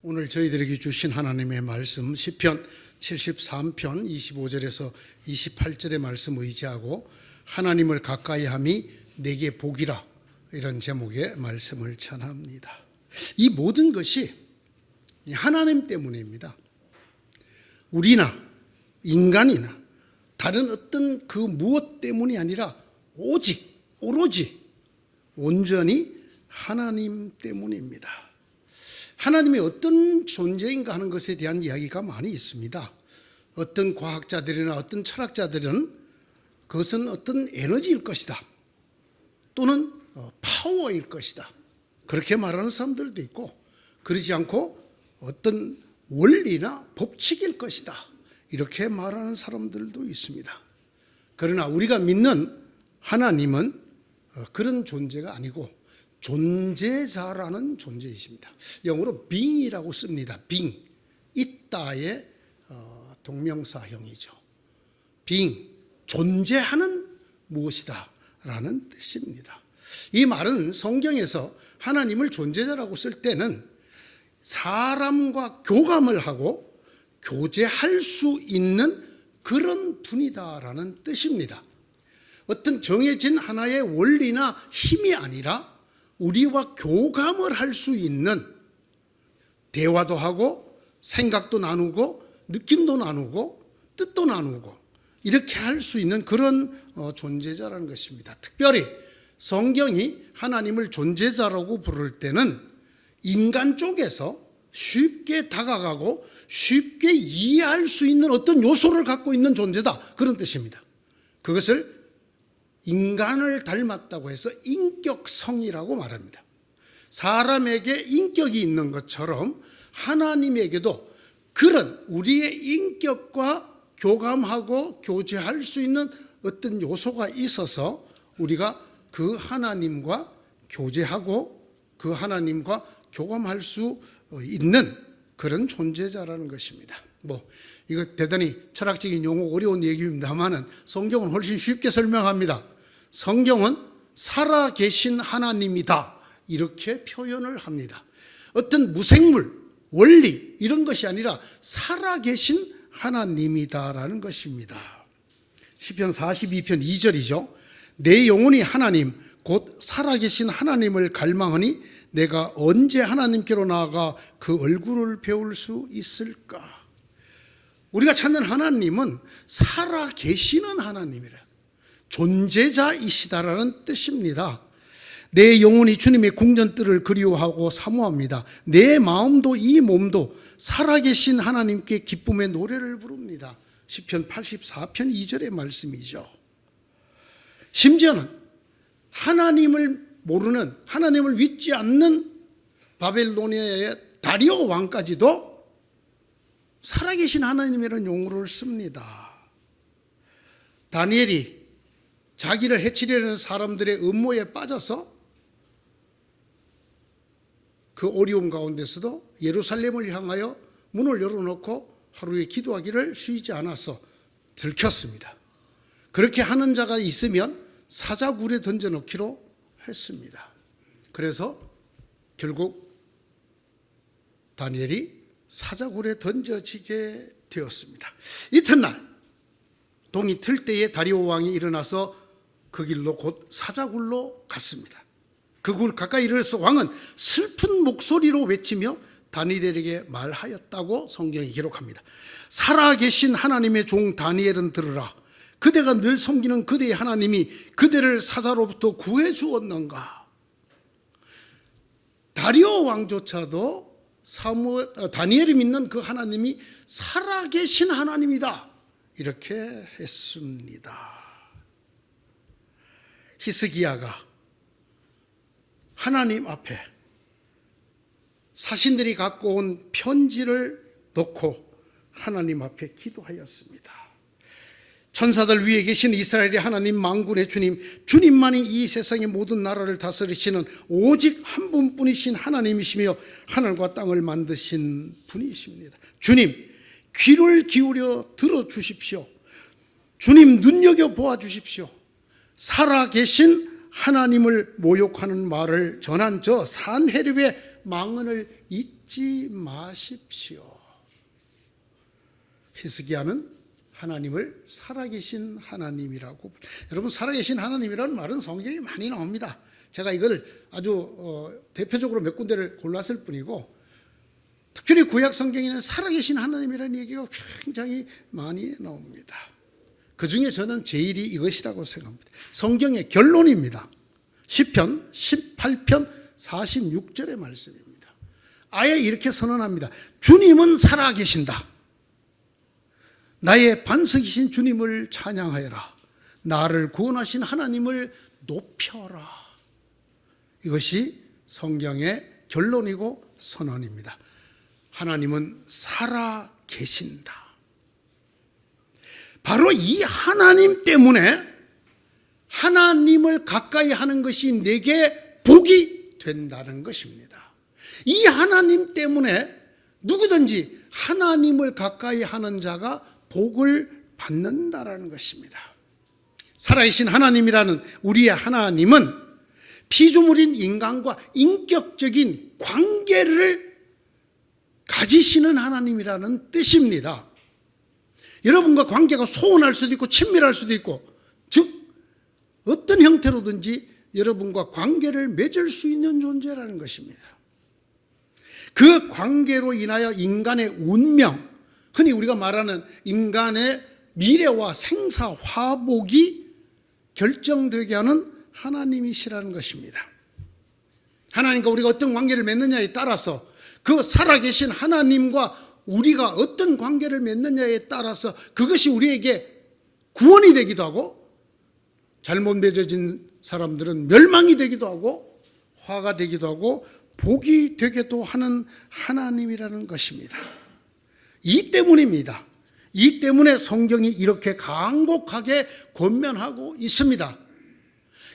오늘 저희들에게 주신 하나님의 말씀 시편 73편 25절에서 28절의 말씀 의지하고 하나님을 가까이함이 내게 복이라, 이런 제목의 말씀을 전합니다. 이 모든 것이 하나님 때문입니다. 우리나 인간이나 다른 어떤 그 무엇 때문이 아니라 오로지 온전히 하나님 때문입니다. 하나님이 어떤 존재인가 하는 것에 대한 이야기가 많이 있습니다. 어떤 과학자들이나 어떤 철학자들은 그것은 어떤 에너지일 것이다, 또는 파워일 것이다, 그렇게 말하는 사람들도 있고, 그러지 않고 어떤 원리나 법칙일 것이다, 이렇게 말하는 사람들도 있습니다. 그러나 우리가 믿는 하나님은 그런 존재가 아니고 존재자라는 존재이십니다. 영어로 being이라고 씁니다. being, 있다의 동명사형이죠. being, 존재하는 무엇이다 라는 뜻입니다. 이 말은 성경에서 하나님을 존재자라고 쓸 때는 사람과 교감을 하고 교제할 수 있는 그런 분이다라는 뜻입니다. 어떤 정해진 하나의 원리나 힘이 아니라 우리와 교감을 할 수 있는, 대화도 하고 생각도 나누고 느낌도 나누고 뜻도 나누고 이렇게 할 수 있는 그런 존재자라는 것입니다. 특별히 성경이 하나님을 존재자라고 부를 때는 인간 쪽에서 쉽게 다가가고 쉽게 이해할 수 있는 어떤 요소를 갖고 있는 존재다, 그런 뜻입니다. 그것을 인간을 닮았다고 해서 인격성이라고 말합니다. 사람에게 인격이 있는 것처럼 하나님에게도 그런 우리의 인격과 교감하고 교제할 수 있는 어떤 요소가 있어서 우리가 그 하나님과 교제하고 그 하나님과 교감할 수 있는 그런 존재자라는 것입니다. 이거 대단히 철학적인 용어, 어려운 얘기입니다만은 성경은 훨씬 쉽게 설명합니다. 성경은 살아계신 하나님이다, 이렇게 표현을 합니다. 어떤 무생물, 원리 이런 것이 아니라 살아계신 하나님이다라는 것입니다. 시편 42편 2절이죠. 내 영혼이 하나님 곧 살아계신 하나님을 갈망하니 내가 언제 하나님께로 나아가 그 얼굴을 배울 수 있을까? 우리가 찾는 하나님은 살아계시는 하나님이라, 존재자이시다라는 뜻입니다. 내 영혼이 주님의 궁전뜰을 그리워하고 사모합니다. 내 마음도 이 몸도 살아계신 하나님께 기쁨의 노래를 부릅니다. 시편 84편 2절의 말씀이죠. 심지어는 하나님을 모르는, 하나님을 믿지 않는 바벨로니아의 다리오 왕까지도 살아계신 하나님이라는 용어를 씁니다. 다니엘이 자기를 해치려는 사람들의 음모에 빠져서 그 어려움 가운데서도 예루살렘을 향하여 문을 열어놓고 하루에 기도하기를 쉬지 않아서 들켰습니다. 그렇게 하는 자가 있으면 사자굴에 던져놓기로 했습니다. 그래서 결국 다니엘이 사자굴에 던져지게 되었습니다. 이튿날 동이 틀 때에 다리오 왕이 일어나서 그 길로 곧 사자굴로 갔습니다. 그 굴 가까이 이르러서 왕은 슬픈 목소리로 외치며 다니엘에게 말하였다고 성경이 기록합니다. 살아계신 하나님의 종 다니엘은 들으라. 그대가 늘 섬기는 그대의 하나님이 그대를 사자로부터 구해 주었는가? 다리오 왕조차도 다니엘이 믿는 그 하나님이 살아계신 하나님이다, 이렇게 했습니다. 히스기야가 하나님 앞에 사신들이 갖고 온 편지를 놓고 하나님 앞에 기도하였습니다. 천사들 위에 계신 이스라엘의 하나님, 만군의 주님, 주님만이 이 세상의 모든 나라를 다스리시는 오직 한 분뿐이신 하나님이시며 하늘과 땅을 만드신 분이십니다. 주님, 귀를 기울여 들어주십시오. 주님, 눈여겨보아 주십시오. 살아계신 하나님을 모욕하는 말을 전한 저 산헤립의 망언을 잊지 마십시오. 히스기야는 하나님을 살아계신 하나님이라고. 여러분, 살아계신 하나님이라는 말은 성경에 많이 나옵니다. 제가 이걸 아주 대표적으로 몇 군데를 골랐을 뿐이고, 특별히 구약 성경에는 살아계신 하나님이라는 얘기가 굉장히 많이 나옵니다. 그 중에 저는 제일이 이것이라고 생각합니다. 성경의 결론입니다. 시편 18편 46절의 말씀입니다. 아예 이렇게 선언합니다. 주님은 살아계신다. 나의 반석이신 주님을 찬양하여라. 나를 구원하신 하나님을 높여라. 이것이 성경의 결론이고 선언입니다. 하나님은 살아계신다. 바로 이 하나님 때문에 하나님을 가까이 하는 것이 내게 복이 된다는 것입니다. 이 하나님 때문에 누구든지 하나님을 가까이 하는 자가 복을 받는다라는 것입니다. 살아계신 하나님이라는 우리의 하나님은 피조물인 인간과 인격적인 관계를 가지시는 하나님이라는 뜻입니다. 여러분과 관계가 소원할 수도 있고 친밀할 수도 있고, 즉 어떤 형태로든지 여러분과 관계를 맺을 수 있는 존재라는 것입니다. 그 관계로 인하여 인간의 운명, 흔히 우리가 말하는 인간의 미래와 생사 화복이 결정되게 하는 하나님이시라는 것입니다. 하나님과 우리가 어떤 관계를 맺느냐에 따라서, 그 살아계신 하나님과 우리가 어떤 관계를 맺느냐에 따라서 그것이 우리에게 구원이 되기도 하고, 잘못 맺어진 사람들은 멸망이 되기도 하고 화가 되기도 하고 복이 되기도 하는 하나님이라는 것입니다. 이 때문입니다. 이 때문에 성경이 이렇게 간곡하게 권면하고 있습니다.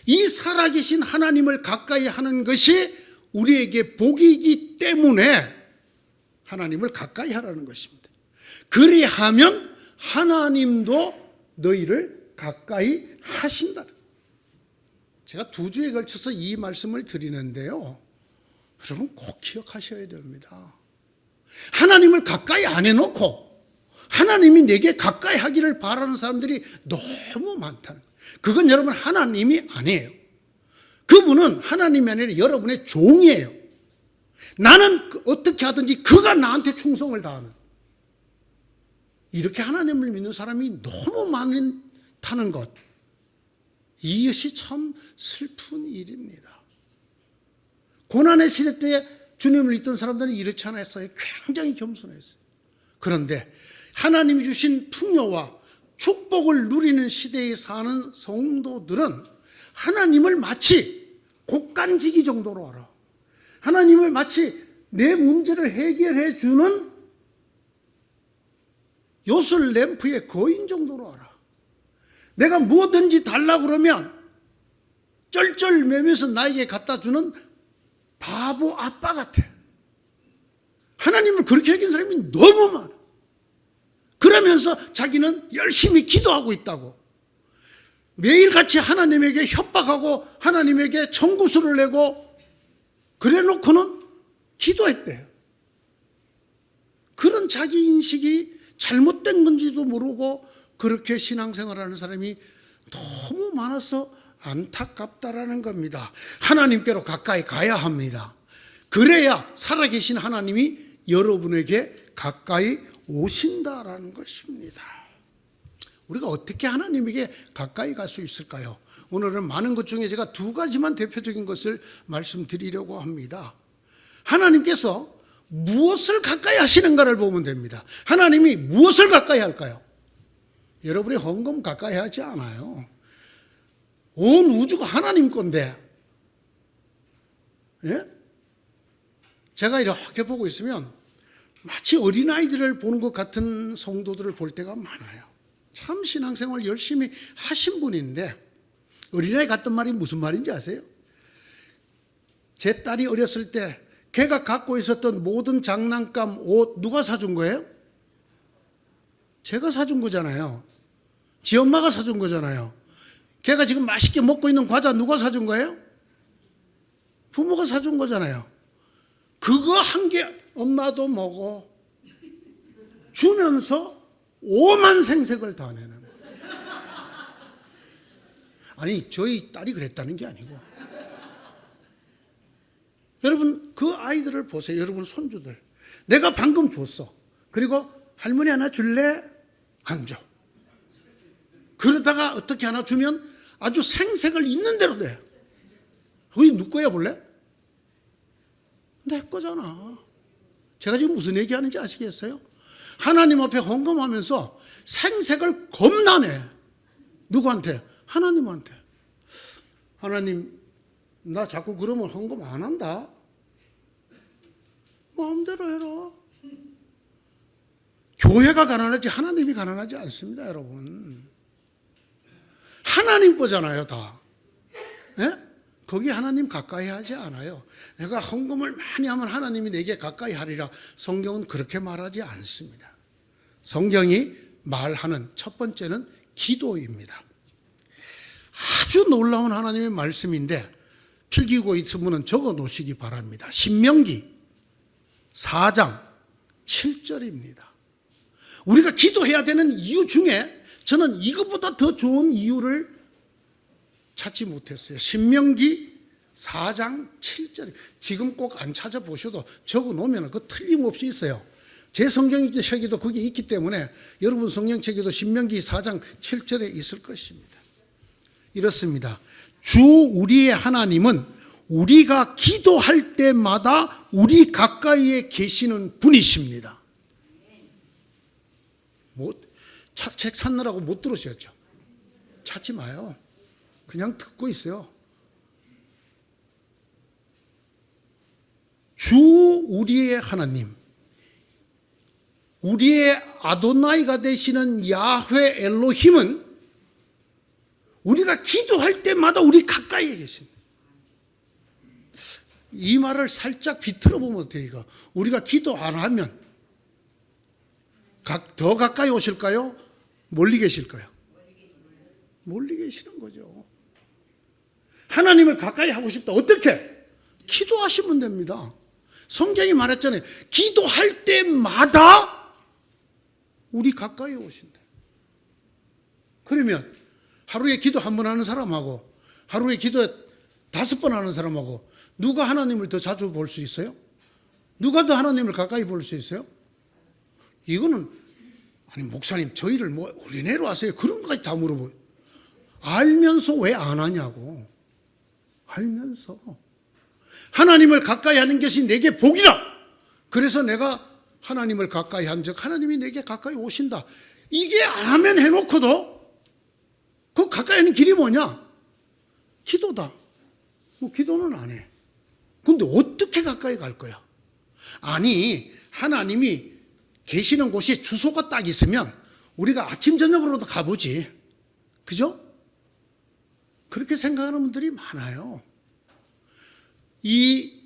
이 살아계신 하나님을 가까이 하는 것이 우리에게 복이기 때문에 하나님을 가까이 하라는 것입니다. 그리하면 하나님도 너희를 가까이 하신다. 제가 2주에 걸쳐서 이 말씀을 드리는데요, 여러분 꼭 기억하셔야 됩니다. 하나님을 가까이 안 해놓고 하나님이 내게 가까이 하기를 바라는 사람들이 너무 많다는 거예요. 그건 여러분 하나님이 아니에요. 그분은 하나님이 아니라 여러분의 종이에요. 나는 어떻게 하든지 그가 나한테 충성을 다하는, 이렇게 하나님을 믿는 사람이 너무 많다는 것, 이것이 참 슬픈 일입니다. 고난의 시대 때 주님을 믿던 사람들은 이렇지 않았어요. 굉장히 겸손했어요. 그런데 하나님이 주신 풍요와 축복을 누리는 시대에 사는 성도들은 하나님을 마치 곡간지기 정도로 알아. 하나님을 마치 내 문제를 해결해 주는 요술 램프의 거인 정도로 알아. 내가 뭐든지 달라고 그러면 쩔쩔매면서 나에게 갖다 주는 바보 아빠 같아. 하나님을 그렇게 여긴 사람이 너무 많아. 그러면서 자기는 열심히 기도하고 있다고, 매일같이 하나님에게 협박하고 하나님에게 청구서를 내고 그래 놓고는 기도했대요. 그런 자기 인식이 잘못된 건지도 모르고 그렇게 신앙생활하는 사람이 너무 많아서 안타깝다라는 겁니다. 하나님께로 가까이 가야 합니다. 그래야 살아계신 하나님이 여러분에게 가까이 오신다라는 것입니다. 우리가 어떻게 하나님에게 가까이 갈 수 있을까요? 오늘은 많은 것 중에 제가 2가지만 대표적인 것을 말씀드리려고 합니다. 하나님께서 무엇을 가까이 하시는가를 보면 됩니다. 하나님이 무엇을 가까이 할까요? 여러분의 헌금 가까이 하지 않아요. 온 우주가 하나님 건데, 예? 제가 이렇게 보고 있으면 마치 어린아이들을 보는 것 같은 성도들을 볼 때가 많아요. 참 신앙생활 열심히 하신 분인데, 어린아이 같단 말이 무슨 말인지 아세요? 제 딸이 어렸을 때 걔가 갖고 있었던 모든 장난감, 옷 누가 사준 거예요? 제가 사준 거잖아요. 지 엄마가 사준 거잖아요. 걔가 지금 맛있게 먹고 있는 과자 누가 사준 거예요? 부모가 사준 거잖아요. 그거 한 개 엄마도 먹어 주면서 오만 생색을 다 내는 거예요. 아니 저희 딸이 그랬다는 게 아니고 여러분 그 아이들을 보세요. 여러분 손주들 내가 방금 줬어. 그리고 할머니 하나 줄래? 안 줘. 그러다가 어떻게 하나 주면 아주 생색을 있는 대로 내. 그게 누구 거야 볼래? 내 거잖아. 제가 지금 무슨 얘기하는지 아시겠어요? 하나님 앞에 헌금하면서 생색을 겁나 내. 누구한테? 하나님한테. 하나님 나 자꾸 그러면 헌금 안 한다. 마음대로 해라. 교회가 가난하지 하나님이 가난하지 않습니다, 여러분. 하나님 거잖아요, 다. 예? 거기 하나님 가까이 하지 않아요. 내가 헌금을 많이 하면 하나님이 내게 가까이 하리라. 성경은 그렇게 말하지 않습니다. 성경이 말하는 첫 번째는 기도입니다. 아주 놀라운 하나님의 말씀인데 필기고 있으면 적어 놓으시기 바랍니다. 신명기 4장 7절입니다. 우리가 기도해야 되는 이유 중에 저는 이것보다 더 좋은 이유를 찾지 못했어요. 신명기 4장 7절. 지금 꼭 안 찾아보셔도 적어 놓으면 그거 틀림없이 있어요. 제 성경책에도 그게 있기 때문에 여러분 성경책에도 신명기 4장 7절에 있을 것입니다. 이렇습니다. 주 우리의 하나님은 우리가 기도할 때마다 우리 가까이에 계시는 분이십니다. 책 찾느라고 못 들으셨죠? 찾지 마요. 그냥 듣고 있어요. 주 우리의 하나님, 우리의 아도나이가 되시는 야훼 엘로힘은 우리가 기도할 때마다 우리 가까이에 계십니다. 이 말을 살짝 비틀어 보면 어때요? 이거? 우리가 기도 안 하면 더 가까이 오실까요? 멀리 계실까요? 멀리 계시는 거죠. 하나님을 가까이 하고 싶다. 어떻게? 기도하시면 됩니다. 성경이 말했잖아요. 기도할 때마다 우리 가까이 오신다. 그러면 하루에 기도 한 번 하는 사람하고 하루에 기도 5번 하는 사람하고 누가 하나님을 더 자주 볼 수 있어요? 누가 더 하나님을 가까이 볼 수 있어요? 이거는 아니 목사님 저희를 뭐 어린애로 하세요? 그런 것까지 다 물어봐요. 알면서 왜 안 하냐고. 알면서 하나님을 가까이 하는 것이 내게 복이라. 그래서 내가 하나님을 가까이 한 적 하나님이 내게 가까이 오신다. 이게 안 하면 해놓고도 그 가까이 하는 길이 뭐냐? 기도다. 뭐 기도는 안 해. 근데 어떻게 가까이 갈 거야? 아니 하나님이 계시는 곳이 주소가 딱 있으면 우리가 아침 저녁으로도 가보지. 그죠? 그렇게 생각하는 분들이 많아요. 이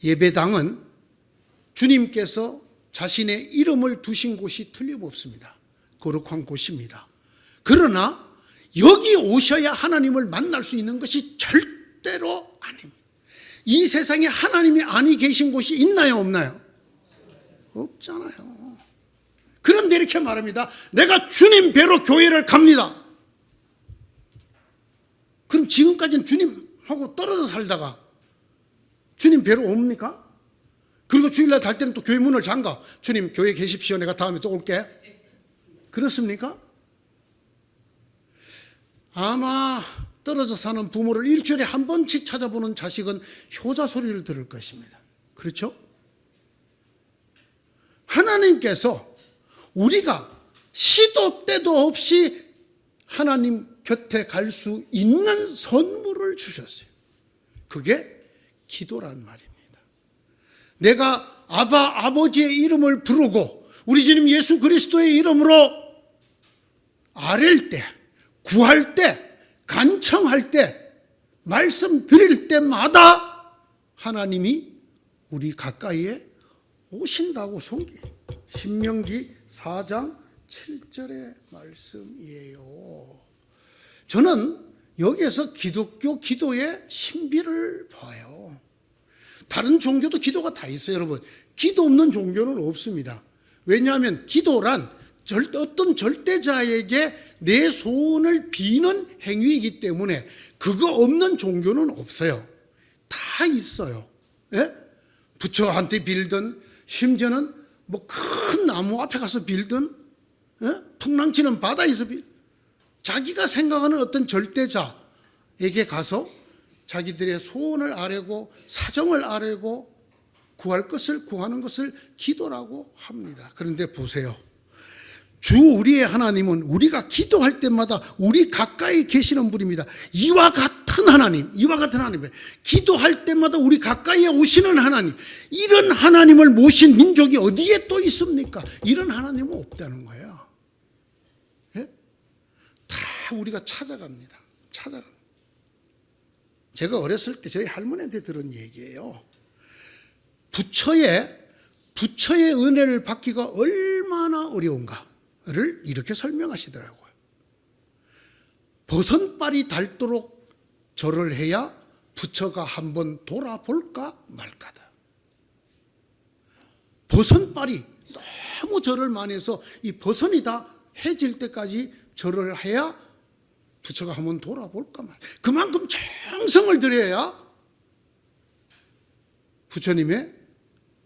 예배당은 주님께서 자신의 이름을 두신 곳이 틀림없습니다. 거룩한 곳입니다. 그러나 여기 오셔야 하나님을 만날 수 있는 것이 절대로 아닙니다. 이 세상에 하나님이 아니 계신 곳이 있나요, 없나요? 없잖아요. 그런데 이렇게 말합니다. 내가 주님 뵈러 교회를 갑니다. 그럼 지금까지는 주님하고 떨어져 살다가 주님 뵈러 옵니까? 그리고 주일날 갈 때는 또 교회 문을 잠가. 주님 교회 계십시오. 내가 다음에 또 올게. 그렇습니까? 아마 떨어져 사는 부모를 일주일에 한 번씩 찾아보는 자식은 효자 소리를 들을 것입니다. 그렇죠? 하나님께서 우리가 시도 때도 없이 하나님 곁에 갈 수 있는 선물을 주셨어요. 그게 기도란 말입니다. 내가 아버지의 이름을 부르고 우리 주님 예수 그리스도의 이름으로 아랠 때, 구할 때, 간청할 때, 말씀드릴 때마다 하나님이 우리 가까이에 오신다고 신명기 4장 7절의 말씀이에요. 저는 여기에서 기독교 기도의 신비를 봐요. 다른 종교도 기도가 다 있어요, 여러분. 기도 없는 종교는 없습니다. 왜냐하면 기도란 어떤 절대자에게 내 소원을 비는 행위이기 때문에 그거 없는 종교는 없어요. 다 있어요. 예? 부처한테 빌든, 심지어는 뭐 큰 나무 앞에 가서 빌든, 예? 풍랑치는 바다에서 자기가 생각하는 어떤 절대자에게 가서 자기들의 소원을 아뢰고 사정을 아뢰고 구하는 것을 기도라고 합니다. 그런데 보세요. 주 우리의 하나님은 우리가 기도할 때마다 우리 가까이 계시는 분입니다. 이와 같은 하나님, 기도할 때마다 우리 가까이에 오시는 하나님, 이런 하나님을 모신 민족이 어디에 또 있습니까? 이런 하나님은 없다는 거예요. 예? 다 우리가 찾아갑니다. 제가 어렸을 때 저희 할머니한테 들은 얘기예요. 부처의 은혜를 받기가 얼마나 어려운가를 이렇게 설명하시더라고요. 버선발이 닳도록 절을 해야 부처가 한번 돌아볼까 말까다. 버선발이 너무 절을 많이 해서 이 버선이 다 해질 때까지 절을 해야 부처가 한번 돌아볼까 말까. 그만큼 정성을 들여야 부처님의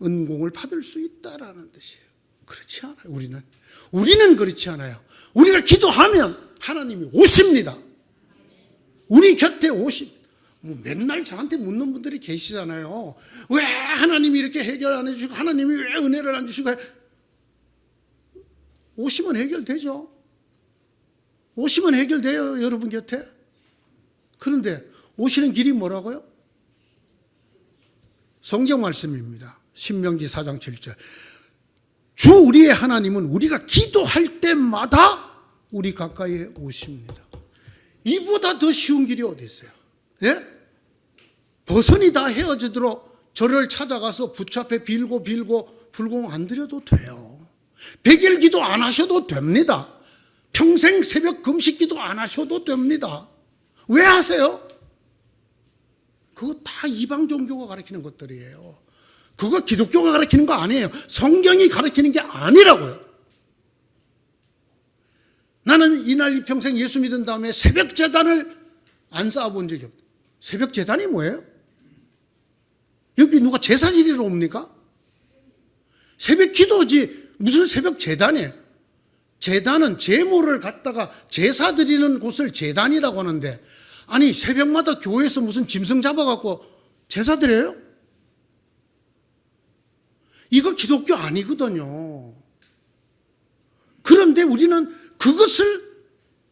은공을 받을 수 있다라는 뜻이에요. 그렇지 않아요. 우리는 그렇지 않아요. 우리가 기도하면 하나님이 오십니다. 우리 곁에 맨날 저한테 묻는 분들이 계시잖아요. 왜 하나님이 이렇게 해결 안 해주시고, 하나님이 왜 은혜를 안 주시고. 오시면 해결되죠. 오시면 해결돼요, 여러분 곁에. 그런데 오시는 길이 뭐라고요? 성경 말씀입니다. 신명기 4장 7절. 주 우리의 하나님은 우리가 기도할 때마다 우리 가까이에 오십니다. 이보다 더 쉬운 길이 어디 있어요? 예? 버선이 다 헤어지도록 저를 찾아가서 부처 앞에 빌고 불공 안 드려도 돼요. 백일 기도 안 하셔도 됩니다. 평생 새벽 금식 기도 안 하셔도 됩니다. 왜 하세요? 그거 다 이방 종교가 가르치는 것들이에요. 그거 기독교가 가르치는 거 아니에요. 성경이 가르치는 게 아니라고요. 나는 이날 이 평생 예수 믿은 다음에 새벽 제단을 안 쌓아본 적이 없어요. 새벽 제단이 뭐예요? 여기 누가 제사 지리러 옵니까? 새벽 기도지 무슨 새벽 제단이에요. 제단은 제물을 갖다가 제사 드리는 곳을 제단이라고 하는데, 아니 새벽마다 교회에서 무슨 짐승 잡아갖고 제사 드려요? 이거 기독교 아니거든요. 그런데 우리는 그것을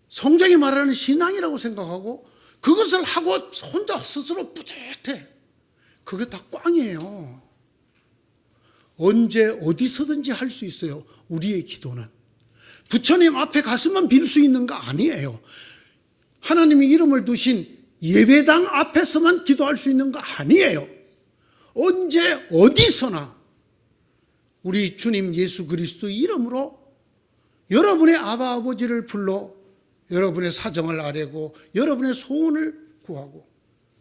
성경이 말하는 신앙이라고 생각하고 그것을 하고 혼자 스스로 뿌듯해. 그게 다 꽝이에요. 언제 어디서든지 할 수 있어요. 우리의 기도는 부처님 앞에 가서만 빌 수 있는 거 아니에요. 하나님이 이름을 두신 예배당 앞에서만 기도할 수 있는 거 아니에요. 언제 어디서나 우리 주님 예수 그리스도 이름으로 여러분의 아바 아버지를 불러 여러분의 사정을 아뢰고 여러분의 소원을 구하고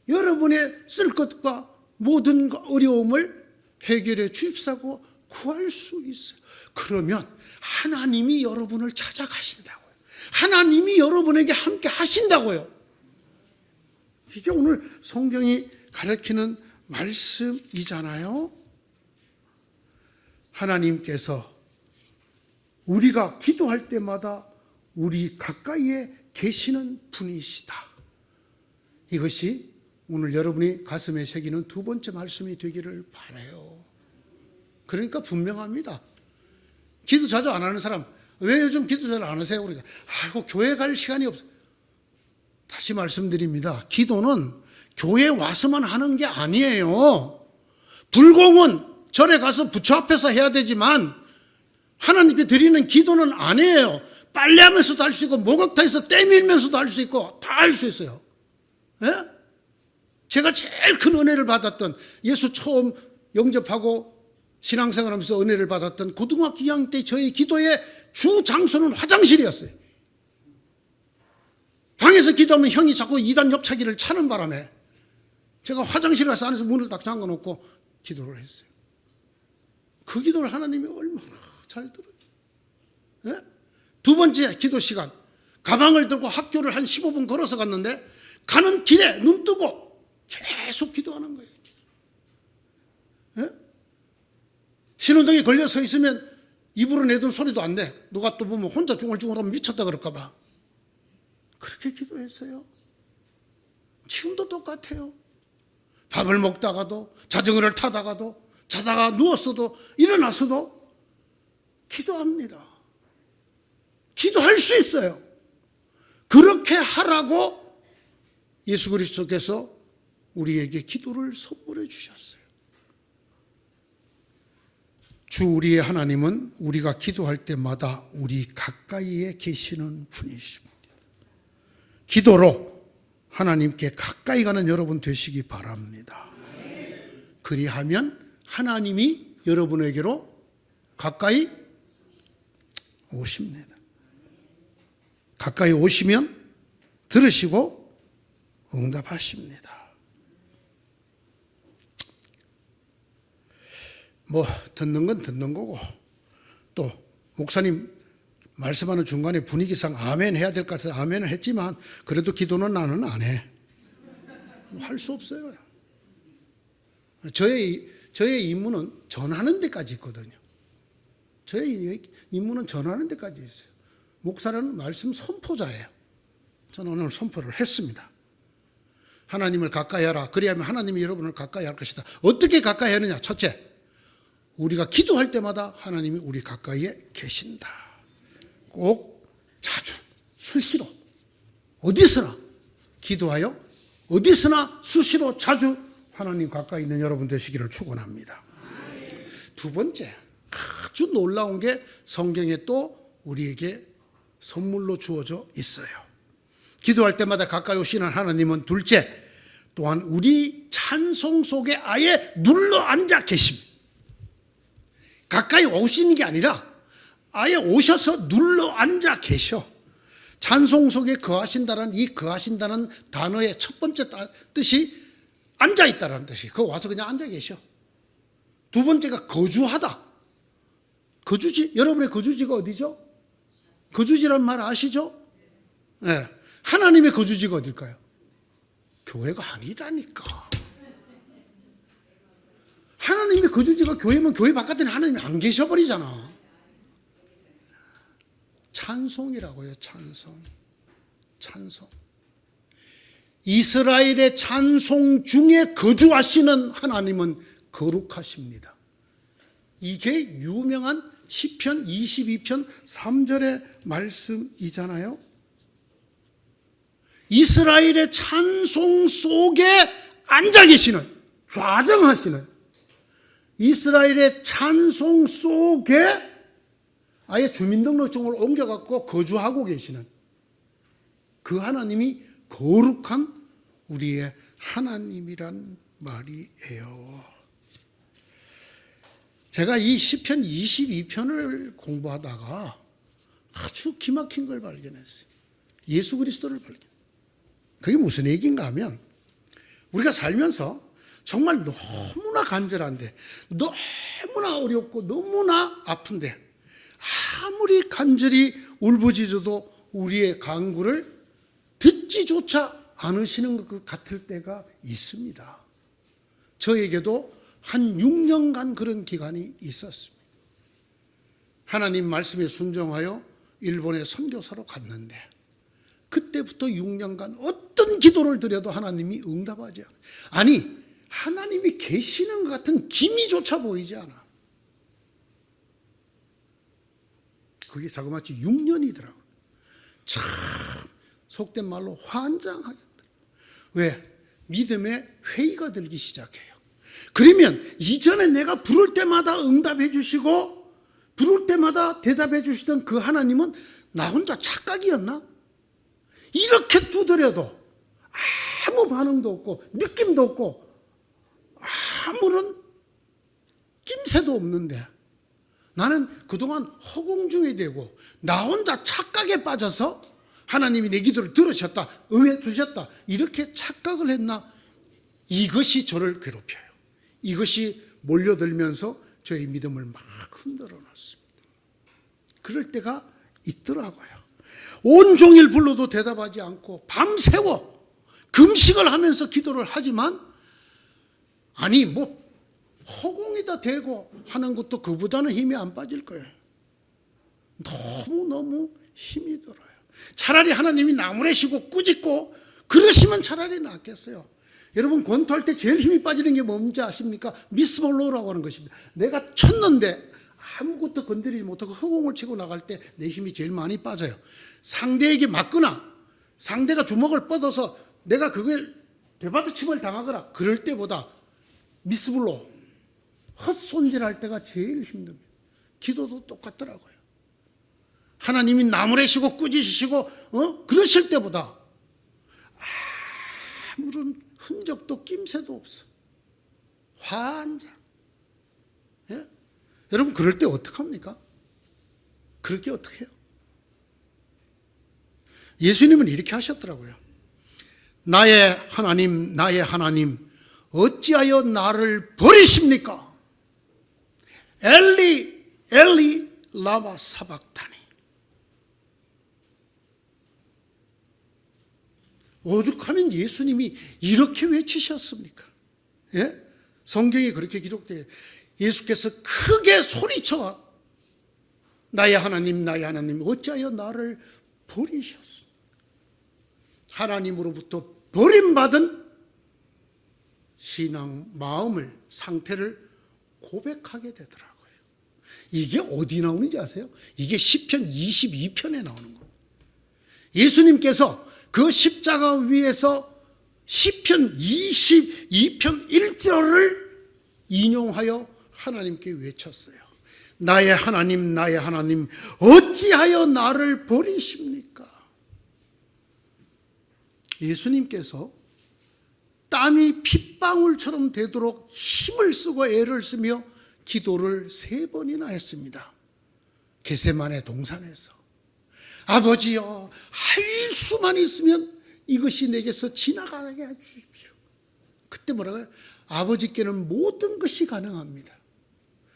여러분의 쓸 것과 모든 어려움을 해결해 주십사고 구할 수 있어요. 그러면 하나님이 여러분을 찾아가신다고요. 하나님이 여러분에게 함께 하신다고요. 이게 오늘 성경이 가르치는 말씀이잖아요. 하나님께서 우리가 기도할 때마다 우리 가까이에 계시는 분이시다. 이것이 오늘 여러분이 가슴에 새기는 두 번째 말씀이 되기를 바라요. 그러니까 분명합니다. 기도 자주 안 하는 사람, 왜 요즘 기도 잘 안 하세요? 우리가 아이고 교회 갈 시간이 없어. 다시 말씀드립니다. 기도는 교회 와서만 하는 게 아니에요. 불공은 절에 가서 부처 앞에서 해야 되지만 하나님께 드리는 기도는 아니에요. 빨래하면서도 할 수 있고 목욕탕에서 때 밀면서도 할 수 있고 다 할 수 있어요. 예? 제가 제일 큰 은혜를 받았던, 예수 처음 영접하고 신앙생활하면서 은혜를 받았던 고등학교 2학년 때 저희 기도의 주 장소는 화장실이었어요. 방에서 기도하면 형이 자꾸 2단 옆차기를 차는 바람에 제가 화장실에 가서 안에서 문을 딱 잠궈놓고 기도를 했어요. 그 기도를 하나님이 얼마나 잘 들어요. 예? 두 번째 기도 시간, 가방을 들고 학교를 한 15분 걸어서 갔는데 가는 길에 눈 뜨고 계속 기도하는 거예요. 예? 신호등에 걸려 서 있으면 입으로 내던 소리도 안 내. 누가 또 보면 혼자 중얼중얼하면 미쳤다 그럴까 봐. 그렇게 기도했어요. 지금도 똑같아요. 밥을 먹다가도, 자전거를 타다가도, 자다가 누웠어도, 일어났어도 기도합니다. 기도할 수 있어요. 그렇게 하라고 예수 그리스도께서 우리에게 기도를 선물해 주셨어요. 주 우리의 하나님은 우리가 기도할 때마다 우리 가까이에 계시는 분이십니다. 기도로 하나님께 가까이 가는 여러분 되시기 바랍니다. 그리하면 하나님이 여러분에게로 가까이 오십니다. 가까이 오시면 들으시고 응답하십니다. 뭐 듣는 건 듣는 거고, 또 목사님 말씀하는 중간에 분위기상 아멘 해야 될 것 같아서 아멘을 했지만 그래도 기도는 나는 안 해. 할 수 없어요. 저의 임무는 전하는 데까지 있거든요. 저의 임무는 전하는 데까지 있어요. 목사는 말씀 선포자예요. 저는 오늘 선포를 했습니다. 하나님을 가까이 하라. 그리하면 하나님이 여러분을 가까이 할 것이다. 어떻게 가까이 하느냐? 첫째, 우리가 기도할 때마다 하나님이 우리 가까이에 계신다. 꼭 자주 수시로 어디서나 기도하여 어디서나 수시로 자주 하나님 가까이 있는 여러분 되시기를 축원합니다. 두 번째, 아주 놀라운 게 성경에 또 우리에게 선물로 주어져 있어요. 기도할 때마다 가까이 오시는 하나님은 둘째, 또한 우리 찬송 속에 아예 눌러 앉아 계십니다. 가까이 오시는 게 아니라 아예 오셔서 눌러 앉아 계셔. 찬송 속에 거하신다는 이 거하신다는 단어의 첫 번째 뜻이 앉아 있다라는 뜻이. 그거 와서 그냥 앉아 계셔. 두 번째가 거주하다. 거주지, 여러분의 거주지가 어디죠? 거주지란 말 아시죠? 네. 하나님의 거주지가 어딜까요? 교회가 아니라니까. 하나님의 거주지가 교회면 교회 바깥에는 하나님이 안 계셔버리잖아. 찬송이라고요. 찬송. 이스라엘의 찬송 중에 거주하시는 하나님은 거룩하십니다. 이게 유명한 시편 22편 3절의 말씀이잖아요. 이스라엘의 찬송 속에 앉아 계시는, 좌정하시는, 이스라엘의 찬송 속에 아예 주민등록증을 옮겨갖고 거주하고 계시는 그 하나님이 거룩한 우리의 하나님이란 말이에요. 제가 이 시편 22편을 공부하다가 아주 기막힌 걸 발견했어요. 예수 그리스도를 발견했어요. 그게 무슨 얘기인가 하면 우리가 살면서 정말 너무나 간절한데, 너무나 어렵고 너무나 아픈데 아무리 간절히 울부짖어도 우리의 간구를 듣지조차 않으시는 것 같을 때가 있습니다. 저에게도 한 6년간 그런 기간이 있었습니다. 하나님 말씀에 순종하여 일본에 선교사로 갔는데 그때부터 6년간 어떤 기도를 드려도 하나님이 응답하지 않아요. 아니, 하나님이 계시는 것 같은 기미조차 보이지 않아. 그게 자그마치 6년이더라고요. 참 속된 말로 환장하겠다. 왜? 믿음의 회의가 들기 시작해요. 그러면 이전에 내가 부를 때마다 응답해 주시고 부를 때마다 대답해 주시던 그 하나님은 나 혼자 착각이었나? 이렇게 두드려도 아무 반응도 없고 느낌도 없고 아무런 낌새도 없는데 나는 그동안 허공중이 되고 나 혼자 착각에 빠져서 하나님이 내 기도를 들으셨다, 응해 주셨다, 이렇게 착각을 했나? 이것이 저를 괴롭혀요. 이것이 몰려들면서 저의 믿음을 막 흔들어 놨습니다. 그럴 때가 있더라고요. 온종일 불러도 대답하지 않고 밤새워 금식을 하면서 기도를 하지만, 아니 뭐 허공에다 대고 하는 것도 그보다는 힘이 안 빠질 거예요. 너무너무 힘이 들어요. 차라리 하나님이 나무래시고 꾸짖고 그러시면 차라리 낫겠어요. 여러분, 권투할 때 제일 힘이 빠지는 게 뭔지 아십니까? 미스볼로우라고 하는 것입니다. 내가 쳤는데 아무것도 건드리지 못하고 허공을 치고 나갈 때 내 힘이 제일 많이 빠져요. 상대에게 맞거나 상대가 주먹을 뻗어서 내가 그걸 되받아침을 당하거나 그럴 때보다 미스볼로우, 헛손질할 때가 제일 힘듭니다. 기도도 똑같더라고요. 하나님이 나무래시고 꾸짖으시고 그러실 때보다 아무런 흔적도 낌새도 없어. 환장. 예? 여러분, 그럴 때 어떡합니까? 그럴 때 어떻게 해요? 예수님은 이렇게 하셨더라고요. 나의 하나님, 나의 하나님, 어찌하여 나를 버리십니까? 엘리, 엘리, 라마 사박타니. 오죽하면 예수님이 이렇게 외치셨습니까? 예? 성경에 그렇게 기록돼요. 예수께서 크게 소리쳐 나의 하나님, 나의 하나님, 어찌하여 나를 버리셨습니까? 하나님으로부터 버림받은 신앙 마음을, 상태를 고백하게 되더라고요. 이게 어디 나오는지 아세요? 이게 시편 22편에 나오는 겁니다. 예수님께서 그 십자가 위에서 시편 22편 1절을 인용하여 하나님께 외쳤어요. 나의 하나님, 나의 하나님, 어찌하여 나를 버리십니까? 예수님께서 땀이 핏방울처럼 되도록 힘을 쓰고 애를 쓰며 기도를 3번이나 했습니다. 겟세마네 동산에서. 아버지여, 할 수만 있으면 이것이 내게서 지나가게 해주십시오. 그때 뭐라고요? 아버지께는 모든 것이 가능합니다.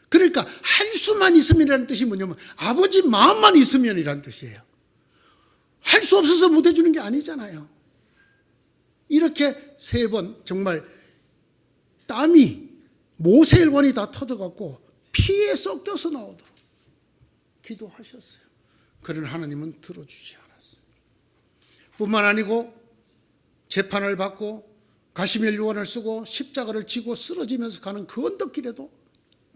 그러니까 할 수만 있으면이라는 뜻이 뭐냐면 아버지 마음만 있으면이라는 뜻이에요. 할 수 없어서 못 해주는 게 아니잖아요. 이렇게 3번 정말 땀이 모세혈관이 다 터져갖고 피에 섞여서 나오도록 기도하셨어요. 그러나 하나님은 들어주지 않았어요. 뿐만 아니고 재판을 받고 가시멜 요한을 쓰고 십자가를 지고 쓰러지면서 가는 그 언덕길에도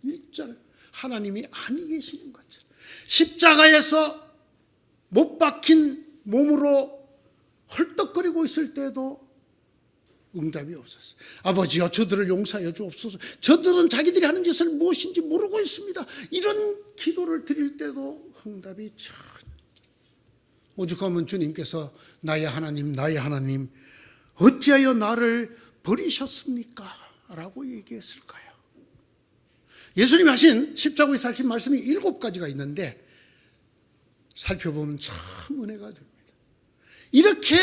1절 하나님이 안 계시는 거죠. 십자가에서 못 박힌 몸으로 헐떡거리고 있을 때도 응답이 없었어요. 아버지여, 저들을 용서하여 주옵소서. 저들은 자기들이 하는 짓을 무엇인지 모르고 있습니다. 이런 기도를 드릴 때도 응답이 전혀. 오죽하면 주님께서 나의 하나님, 나의 하나님, 어찌하여 나를 버리셨습니까? 라고 얘기했을까요? 예수님이 하신 십자가에서 하신 말씀이 7가지가 있는데 살펴보면 참 은혜가 됩니다. 이렇게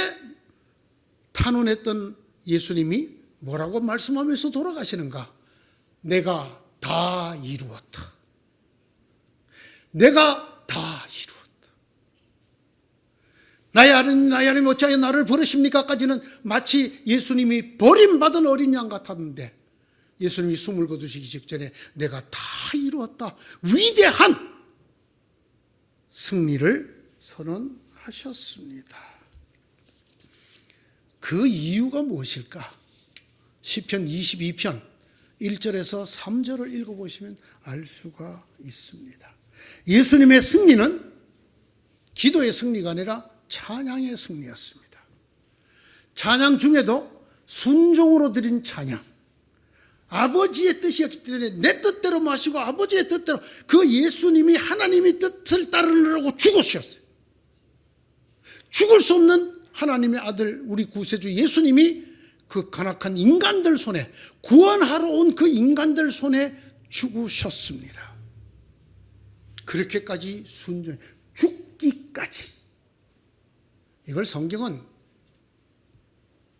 탄원했던 예수님이 뭐라고 말씀하면서 돌아가시는가? 내가 다 이루었다. 내가 다 이루었다. 나의 하나님, 나의 하나님, 어찌하여 나를 버리십니까? 까지는 마치 예수님이 버림받은 어린 양 같았는데 예수님이 숨을 거두시기 직전에 내가 다 이루었다. 위대한 승리를 선언하셨습니다. 그 이유가 무엇일까? 시편 22편 1절에서 3절을 읽어보시면 알 수가 있습니다. 예수님의 승리는 기도의 승리가 아니라 찬양의 승리였습니다. 찬양 중에도 순종으로 드린 찬양, 아버지의 뜻이었기 때문에 내 뜻대로 마시고 아버지의 뜻대로, 그 예수님이 하나님의 뜻을 따르느라고 죽으셨어요. 죽을 수 없는 하나님의 아들, 우리 구세주 예수님이 그 간악한 인간들 손에, 구원하러 온 그 인간들 손에 죽으셨습니다. 그렇게까지 순종, 죽기까지. 이걸 성경은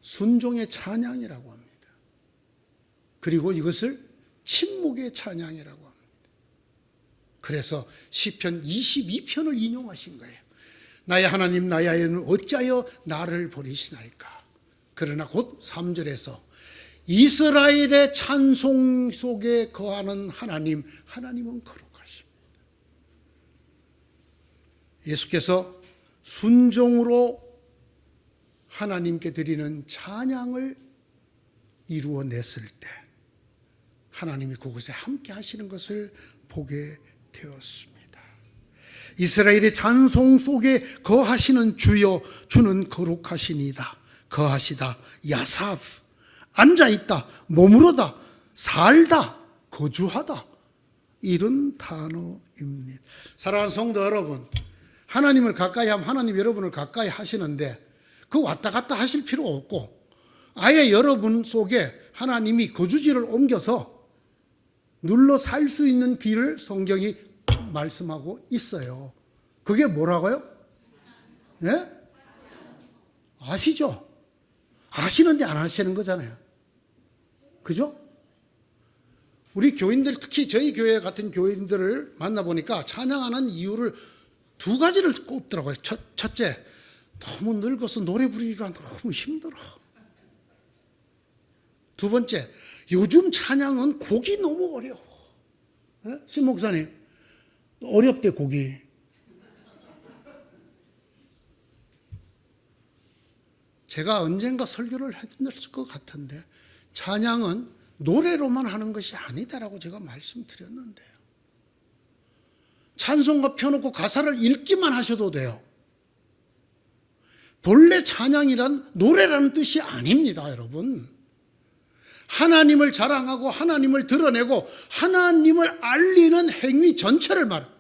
순종의 찬양이라고 합니다. 그리고 이것을 침묵의 찬양이라고 합니다. 그래서 시편 22편을 인용하신 거예요. 나의 하나님 나의 하나님 어찌하여 나를 버리시나이까. 그러나 곧 3절에서 이스라엘의 찬송 속에 거하는 하나님, 하나님은 거룩하십니다. 예수께서 순종으로 하나님께 드리는 찬양을 이루어냈을 때 하나님이 그곳에 함께 하시는 것을 보게 되었습니다. 이스라엘의 찬송 속에 거하시는 주여, 주는 거룩하시니다. 거하시다, 야삽, 앉아있다, 머무르다, 살다, 거주하다, 이런 단어입니다. 사랑하는 성도 여러분, 하나님을 가까이 하면 하나님 여러분을 가까이 하시는데 그 왔다 갔다 하실 필요 없고 아예 여러분 속에 하나님이 거주지를 옮겨서 눌러 살 수 있는 길을 성경이 말씀하고 있어요. 그게 뭐라고요? 예? 아시죠? 아시는데 안 하시는 거잖아요. 그죠? 우리 교인들, 특히 저희 교회 같은 교인들을 만나보니까 찬양하는 이유를 두 가지를 꼽더라고요. 첫째, 너무 늙어서 노래 부르기가 너무 힘들어. 두 번째, 요즘 찬양은 곡이 너무 어려워. 네? 신 목사님, 어렵대, 곡이. 제가 언젠가 설교를 했을 것 같은데 찬양은 노래로만 하는 것이 아니다라고 제가 말씀드렸는데요. 찬송가 펴놓고 가사를 읽기만 하셔도 돼요. 본래 찬양이란 노래라는 뜻이 아닙니다, 여러분. 하나님을 자랑하고 하나님을 드러내고 하나님을 알리는 행위 전체를 말해요.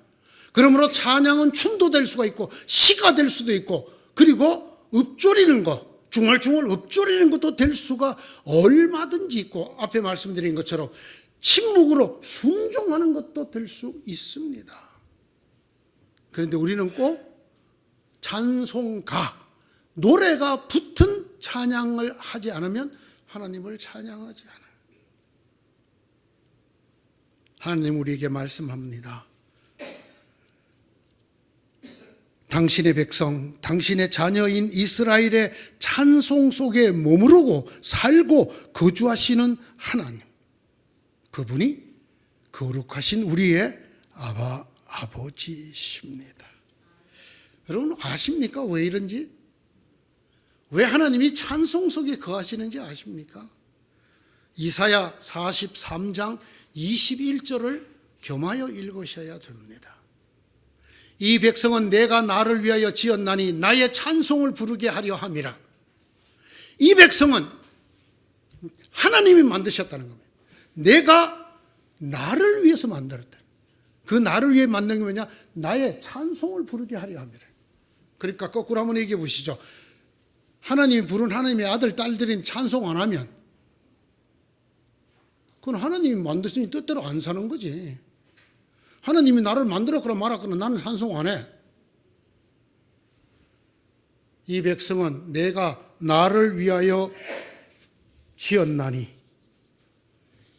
그러므로 찬양은 춤도 될 수가 있고 시가 될 수도 있고 그리고 읊조리는 것, 중얼중얼 읊조리는 것도 될 수가 얼마든지 있고 앞에 말씀드린 것처럼 침묵으로 순종하는 것도 될 수 있습니다. 그런데 우리는 꼭 찬송가, 노래가 붙은 찬양을 하지 않으면 하나님을 찬양하지 않아요. 하나님 우리에게 말씀합니다. 당신의 백성, 당신의 자녀인 이스라엘의 찬송 속에 머무르고 살고 거주하시는 하나님, 그분이 거룩하신 우리의 아버지십니다. 여러분 아십니까? 왜 이런지? 왜 하나님이 찬송 속에 거하시는지 아십니까? 이사야 43장 21절을 겸하여 읽으셔야 됩니다. 이 백성은 내가 나를 위하여 지었나니 나의 찬송을 부르게 하려 함이라. 이 백성은 하나님이 만드셨다는 겁니다. 내가 나를 위해서 만들었다. 그 나를 위해 만든 게 뭐냐? 나의 찬송을 부르게 하려 함이라. 그러니까 거꾸로 한번 얘기해 보시죠. 하나님이 부른 하나님의 아들, 딸들이 찬송 안 하면 그건 하나님이 만드신 뜻대로 안 사는 거지. 하나님이 나를 만들었거나 말았거나 나는 찬송 안 해. 이 백성은 내가 나를 위하여 지었나니.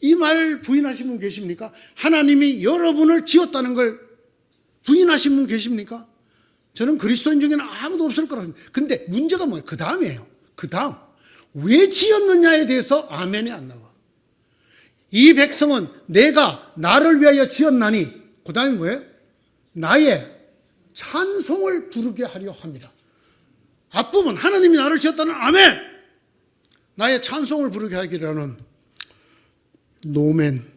이 말 부인하신 분 계십니까? 하나님이 여러분을 지었다는 걸 부인하신 분 계십니까? 저는 그리스도인 중에는 아무도 없을 거라고 합니다. 근데 문제가 뭐예요? 그 다음이에요. 그 다음. 왜 지었느냐에 대해서 아멘이 안 나와. 이 백성은 내가 나를 위하여 지었나니 그 다음에 뭐예요? 나의 찬송을 부르게 하려 합니다. 앞부분 하나님이 나를 지었다는 아멘. 나의 찬송을 부르게 하기라는 노멘.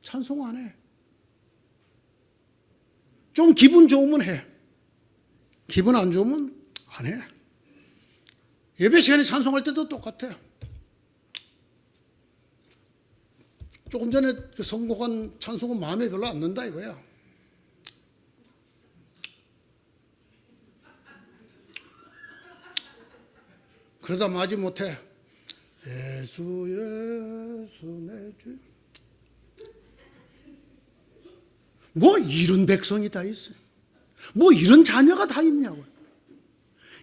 찬송 안 해. 좀 기분 좋으면 해. 기분 안 좋으면 안 해. 예배 시간에 찬송할 때도 똑같아. 조금 전에 그 선곡한 찬송은 마음에 별로 안 든다 이거야. 그러다 마지 못해. 예수 예수 내 주. 뭐 이런 백성이 다 있어요. 뭐 이런 자녀가 다 있냐고요.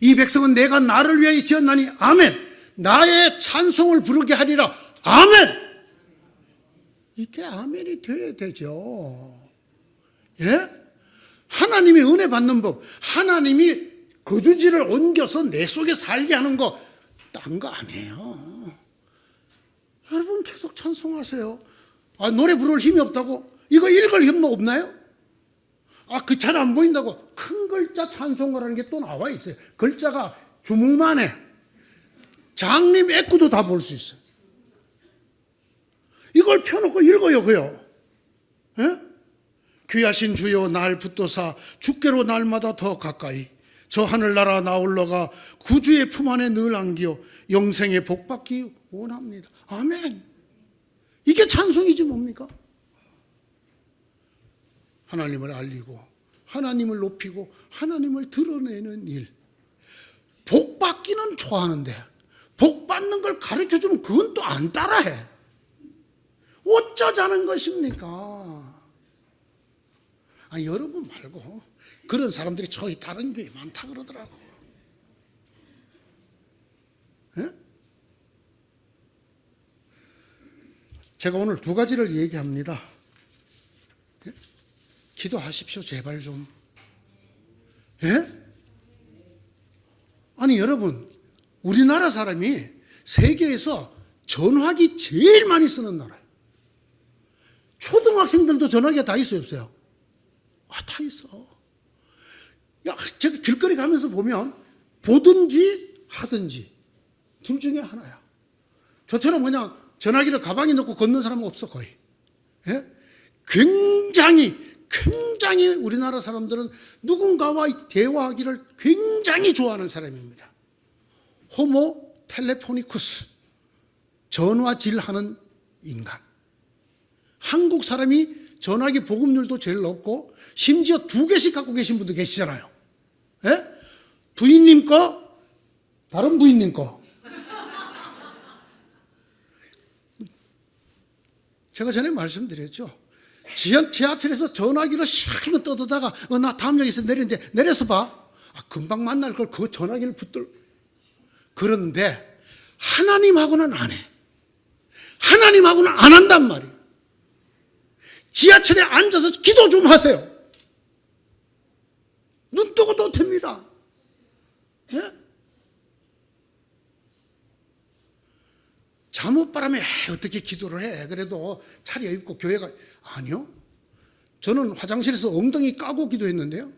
이 백성은 내가 나를 위하여 지었나니 아멘. 나의 찬송을 부르게 하리라. 아멘! 이게 아멘이 되어야 되죠. 예? 하나님의 은혜 받는 법, 하나님이 거주지를 옮겨서 내 속에 살게 하는 거, 딴 거 아니에요. 여러분 계속 찬송하세요. 아, 노래 부를 힘이 없다고? 이거 읽을 힘 없나요? 아, 그 잘 안 보인다고? 큰 글자 찬송가라는 게 또 나와 있어요. 글자가 주먹만 해. 장님 애꾸도 다 볼 수 있어요. 이걸 펴놓고 읽어요, 그요. 예? 귀하신 주여 날 붙도사 주께로 날마다 더 가까이 저 하늘나라 나 올라가 구주의 품 안에 늘 안기어 영생의 복 받기 원합니다. 아멘. 이게 찬송이지 뭡니까? 하나님을 알리고 하나님을 높이고 하나님을 드러내는 일. 복 받기는 좋아하는데 복 받는 걸 가르쳐주면 그건 또 안 따라해. 어쩌자는 것입니까? 아, 여러분 말고 그런 사람들이 저희 다른 교회 많다 그러더라고. 예? 제가 오늘 두 가지를 얘기합니다. 예? 기도하십시오, 제발 좀. 예? 아니 여러분, 우리나라 사람이 세계에서 전화기 제일 많이 쓰는 나라예요. 초등학생들도 전화기가 다 있어요, 없어요? 아, 다 있어. 야, 제가 길거리 가면서 보면 보든지 하든지 둘 중에 하나야. 저처럼 그냥 전화기를 가방에 넣고 걷는 사람은 없어, 거의. 예? 굉장히 우리나라 사람들은 누군가와 대화하기를 굉장히 좋아하는 사람입니다. 호모 텔레포니쿠스, 전화질하는 인간. 한국 사람이 전화기 보급률도 제일 높고 심지어 2개씩 갖고 계신 분도 계시잖아요. 예? 부인님 거, 다른 부인님 거. 제가 전에 말씀드렸죠. 지하철에서 전화기를 시원히 떠들다가 나 다음 역에서 내리는데 내려서 봐. 아, 금방 만날 걸 그 전화기를 붙들. 그런데 하나님하고는 안 해. 하나님하고는 안 한단 말이에요. 지하철에 앉아서 기도 좀 하세요. 눈 뜨고 또 됩니다. 예? 잠옷바람에 어떻게 기도를 해? 그래도 차려입고 교회가 아니요. 저는 화장실에서 엉덩이 까고 기도했는데요.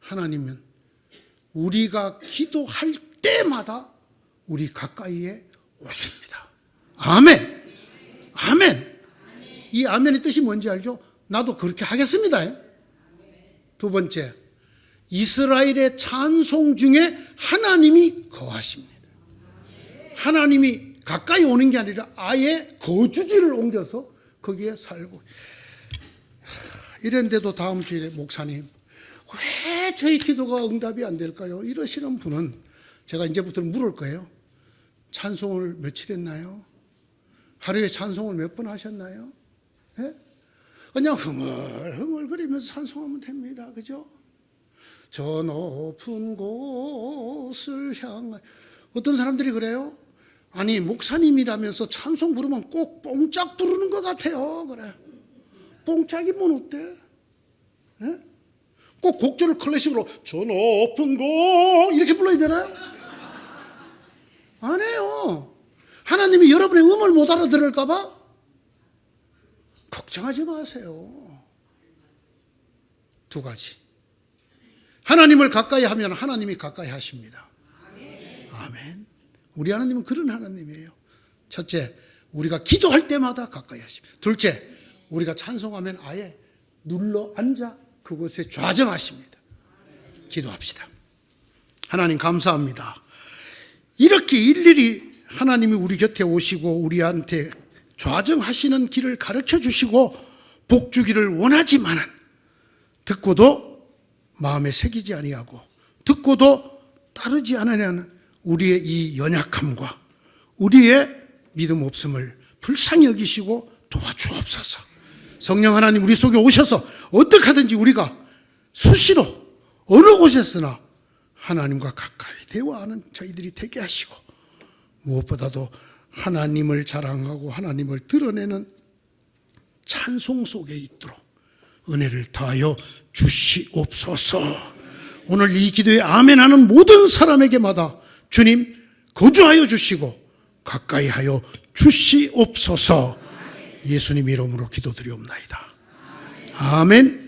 하나님은 우리가 기도할 때마다 우리 가까이에 오십니다. 아멘. 아멘. 이 아멘의 뜻이 뭔지 알죠? 나도 그렇게 하겠습니다. 두 번째, 이스라엘의 찬송 중에 하나님이 거하십니다. 하나님이 가까이 오는 게 아니라 아예 거주지를 옮겨서 거기에 살고. 이런데도 다음 주에 목사님, 왜 저희 기도가 응답이 안 될까요? 이러시는 분은 제가 이제부터 물을 거예요. 찬송을 며칠 했나요? 하루에 찬송을 몇 번 하셨나요? 예? 그냥 흥얼거리면서 찬송하면 됩니다. 그죠? 저 높은 곳을 향해. 어떤 사람들이 그래요? 아니, 목사님이라면서 찬송 부르면 꼭 뽕짝 부르는 것 같아요. 그래. 뽕짝이면 어때? 예? 꼭 곡조를 클래식으로 저 높은 곳 이렇게 불러야 되나요? 안 해요. 하나님이 여러분의 음을 못 알아들을까 봐 걱정하지 마세요. 두 가지. 하나님을 가까이 하면 하나님이 가까이 하십니다. 아멘. 우리 하나님은 그런 하나님이에요. 첫째, 우리가 기도할 때마다 가까이 하십니다. 둘째, 우리가 찬송하면 아예 눌러 앉아 그곳에 좌정하십니다. 기도합시다. 하나님 감사합니다. 이렇게 일일이 하나님이 우리 곁에 오시고 우리한테 좌정하시는 길을 가르쳐 주시고 복 주기를 원하지만 듣고도 마음에 새기지 아니하고 듣고도 따르지 않으려는 우리의 이 연약함과 우리의 믿음 없음을 불쌍히 여기시고 도와주옵소서. 성령 하나님 우리 속에 오셔서 어떻게 하든지 우리가 수시로 어느 곳에서나 하나님과 가까이 대화하는 저희들이 되게 하시고 무엇보다도 하나님을 자랑하고 하나님을 드러내는 찬송 속에 있도록 은혜를 다하여 주시옵소서. 오늘 이 기도에 아멘하는 모든 사람에게마다 주님 거주하여 주시고 가까이 하여 주시옵소서. 예수님 이름으로 기도드리옵나이다. 아멘.